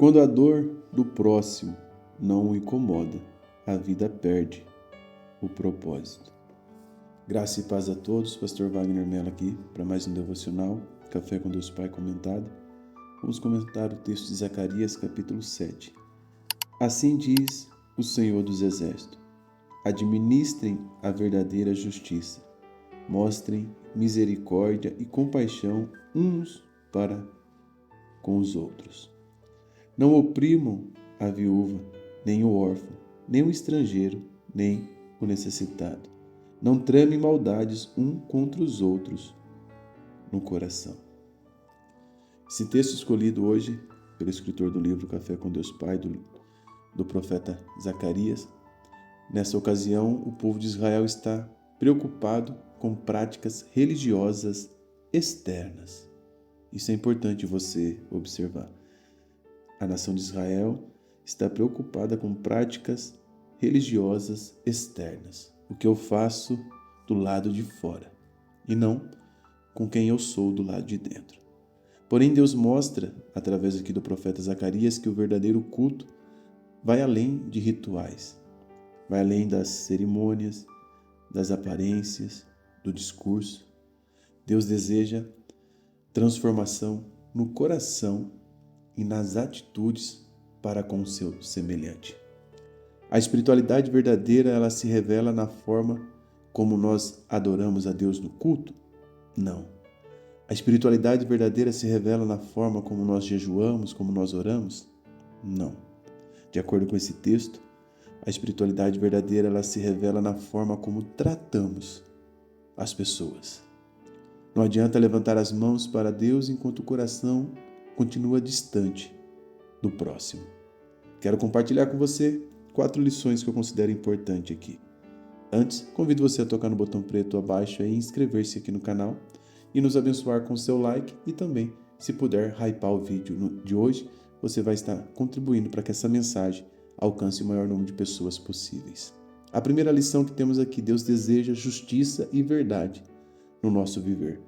Quando a dor do próximo não o incomoda, a vida perde o propósito. Graça e paz a todos, Pastor Wagner Mello aqui para mais um devocional, Café com Deus Pai comentado. Vamos comentar o texto de Zacarias, capítulo 7. Assim diz o Senhor dos Exércitos: administrem a verdadeira justiça, mostrem misericórdia e compaixão uns para com os outros. Não oprimam a viúva, nem o órfão, nem o estrangeiro, nem o necessitado. Não tramem maldades um contra os outros no coração. Esse texto escolhido hoje pelo escritor do livro Café com Deus Pai, do profeta Zacarias. Nessa ocasião, o povo de Israel está preocupado com práticas religiosas externas. Isso é importante você observar. A nação de Israel está preocupada com práticas religiosas externas. O que eu faço do lado de fora e não com quem eu sou do lado de dentro. Porém, Deus mostra, através aqui do profeta Zacarias, que o verdadeiro culto vai além de rituais, vai além das cerimônias, das aparências, do discurso. Deus deseja transformação no coração e nas atitudes para com o seu semelhante. A espiritualidade verdadeira, ela se revela na forma como nós adoramos a Deus no culto? Não. A espiritualidade verdadeira se revela na forma como nós jejuamos, como nós oramos? Não. De acordo com esse texto, a espiritualidade verdadeira, ela se revela na forma como tratamos as pessoas. Não adianta levantar as mãos para Deus enquanto o coração continua distante do próximo. Quero compartilhar com você 4 lições que eu considero importantes aqui. Antes, convido você a tocar no botão preto abaixo e inscrever-se aqui no canal e nos abençoar com seu like e também, se puder, hypar o vídeo de hoje, você vai estar contribuindo para que essa mensagem alcance o maior número de pessoas possíveis. A primeira lição que temos aqui: Deus deseja justiça e verdade no nosso viver.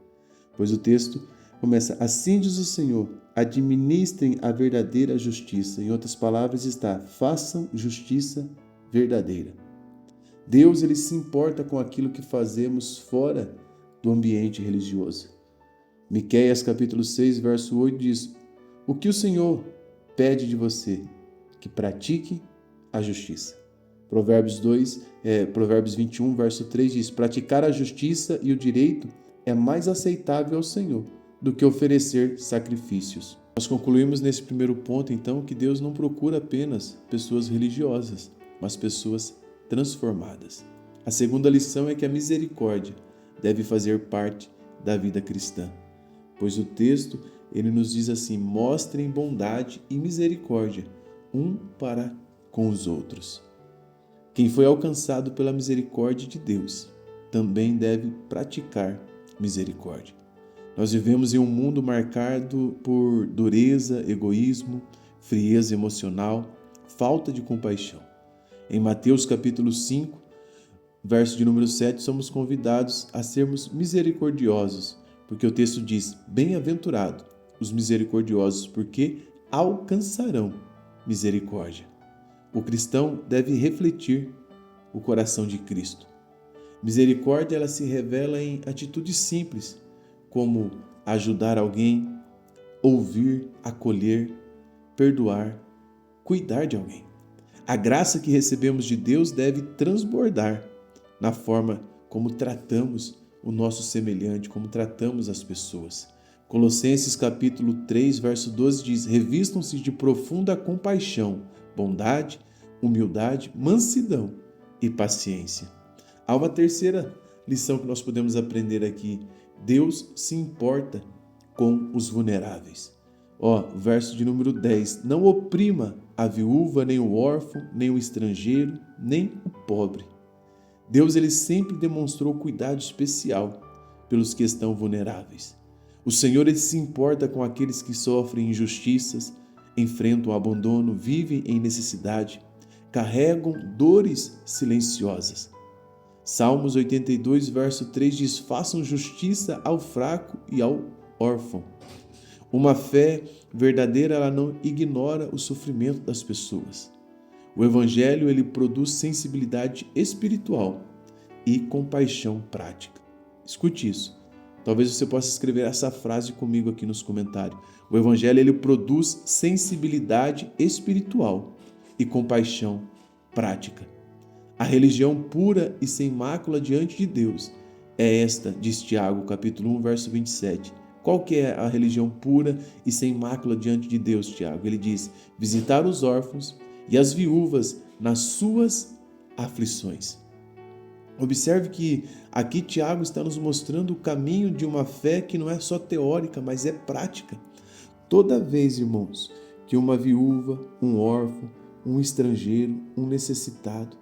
Pois o texto começa: assim diz o Senhor, administrem a verdadeira justiça. Em outras palavras está: façam justiça verdadeira. Deus, ele se importa com aquilo que fazemos fora do ambiente religioso. Miqueias capítulo 6, verso 8 diz: o que o Senhor pede de você? Que pratique a justiça. Provérbios 21, verso 3 diz: praticar a justiça e o direito é mais aceitável ao Senhor do que oferecer sacrifícios. Nós concluímos nesse primeiro ponto, então, que Deus não procura apenas pessoas religiosas, mas pessoas transformadas. A segunda lição é que a misericórdia deve fazer parte da vida cristã, pois o texto, ele nos diz assim: mostrem bondade e misericórdia um para com os outros. Quem foi alcançado pela misericórdia de Deus também deve praticar misericórdia. Nós vivemos em um mundo marcado por dureza, egoísmo, frieza emocional, falta de compaixão. Em Mateus capítulo 5, verso de número 7, somos convidados a sermos misericordiosos, porque o texto diz: bem-aventurado os misericordiosos, porque alcançarão misericórdia. O cristão deve refletir o coração de Cristo. Misericórdia, ela se revela em atitudes simples, como ajudar alguém, ouvir, acolher, perdoar, cuidar de alguém. A graça que recebemos de Deus deve transbordar na forma como tratamos o nosso semelhante, como tratamos as pessoas. Colossenses capítulo 3, verso 12 diz: revistam-se de profunda compaixão, bondade, humildade, mansidão e paciência. Há uma terceira lição que nós podemos aprender aqui: Deus se importa com os vulneráveis. Verso de número 10: não oprima a viúva, nem o órfão, nem o estrangeiro, nem o pobre. Deus, ele sempre demonstrou cuidado especial pelos que estão vulneráveis. O Senhor, ele se importa com aqueles que sofrem injustiças, enfrentam o abandono, vivem em necessidade, carregam dores silenciosas. Salmos 82, verso 3 diz: façam justiça ao fraco e ao órfão. Uma fé verdadeira, ela não ignora o sofrimento das pessoas. O Evangelho, ele produz sensibilidade espiritual e compaixão prática. Escute isso. Talvez você possa escrever essa frase comigo aqui nos comentários. O Evangelho, ele produz sensibilidade espiritual e compaixão prática. A religião pura e sem mácula diante de Deus é esta, diz Tiago, capítulo 1, verso 27. Qual que é a religião pura e sem mácula diante de Deus, Tiago? Ele diz: visitar os órfãos e as viúvas nas suas aflições. Observe que aqui Tiago está nos mostrando o caminho de uma fé que não é só teórica, mas é prática. Toda vez, irmãos, que uma viúva, um órfão, um estrangeiro, um necessitado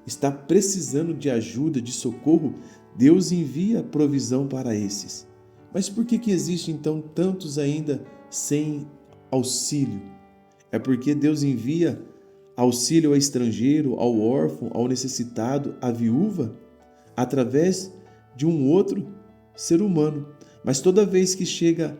está precisando de ajuda, de socorro, Deus envia provisão para esses. Mas por que existem então tantos ainda sem auxílio? É porque Deus envia auxílio ao estrangeiro, ao órfão, ao necessitado, à viúva, através de um outro ser humano. Mas toda vez que chega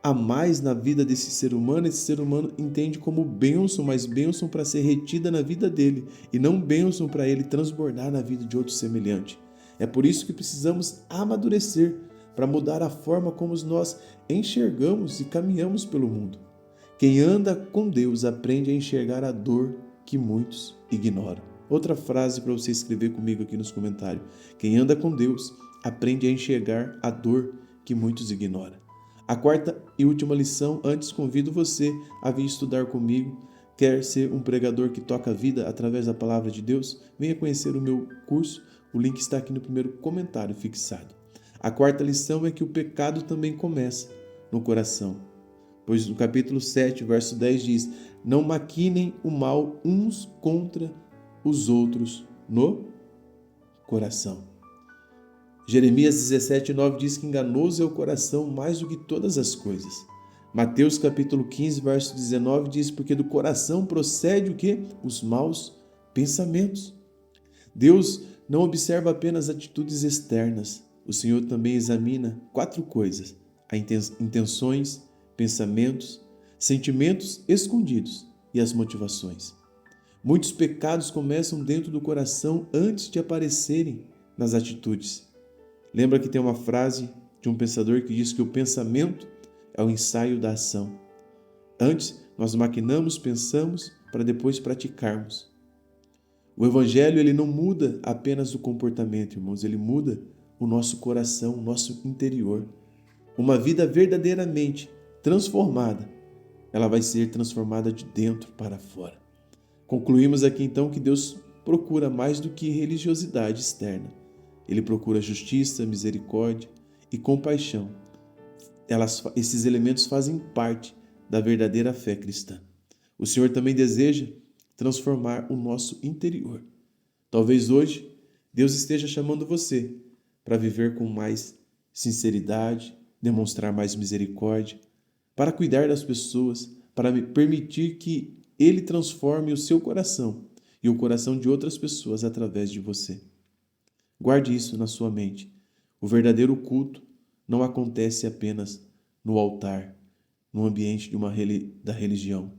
a mais na vida desse ser humano, esse ser humano entende como bênção, mas bênção para ser retida na vida dele e não bênção para ele transbordar na vida de outro semelhante. É por isso que precisamos amadurecer para mudar a forma como nós enxergamos e caminhamos pelo mundo. Quem anda com Deus aprende a enxergar a dor que muitos ignoram. Outra frase para você escrever comigo aqui nos comentários. Quem anda com Deus aprende a enxergar a dor que muitos ignoram. A quarta e última lição, antes convido você a vir estudar comigo. Quer ser um pregador que toca a vida através da palavra de Deus? Venha conhecer o meu curso, o link está aqui no primeiro comentário fixado. A quarta lição é que o pecado também começa no coração. Pois no capítulo 7, verso 10 diz: não maquinem o mal uns contra os outros no coração. Jeremias 17, 9 diz que enganoso é o coração mais do que todas as coisas. Mateus capítulo 15, verso 19 diz: porque do coração procede o quê? Os maus pensamentos. Deus não observa apenas atitudes externas. O Senhor também examina 4 coisas: intenções, pensamentos, sentimentos escondidos e as motivações. Muitos pecados começam dentro do coração antes de aparecerem nas atitudes. Lembra que tem uma frase de um pensador que diz que o pensamento é o ensaio da ação. Antes nós maquinamos, pensamos, para depois praticarmos. O Evangelho, ele não muda apenas o comportamento, irmãos, ele muda o nosso coração, o nosso interior. Uma vida verdadeiramente transformada, ela vai ser transformada de dentro para fora. Concluímos aqui então que Deus procura mais do que religiosidade externa. Ele procura justiça, misericórdia e compaixão. Esses elementos fazem parte da verdadeira fé cristã. O Senhor também deseja transformar o nosso interior. Talvez hoje Deus esteja chamando você para viver com mais sinceridade, demonstrar mais misericórdia, para cuidar das pessoas, para permitir que Ele transforme o seu coração e o coração de outras pessoas através de você. Guarde isso na sua mente. O verdadeiro culto não acontece apenas no altar, no ambiente da religião.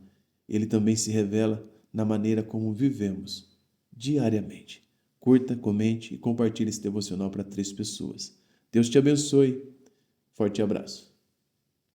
Ele também se revela na maneira como vivemos diariamente. Curta, comente e compartilhe esse devocional para 3 pessoas. Deus te abençoe. Forte abraço.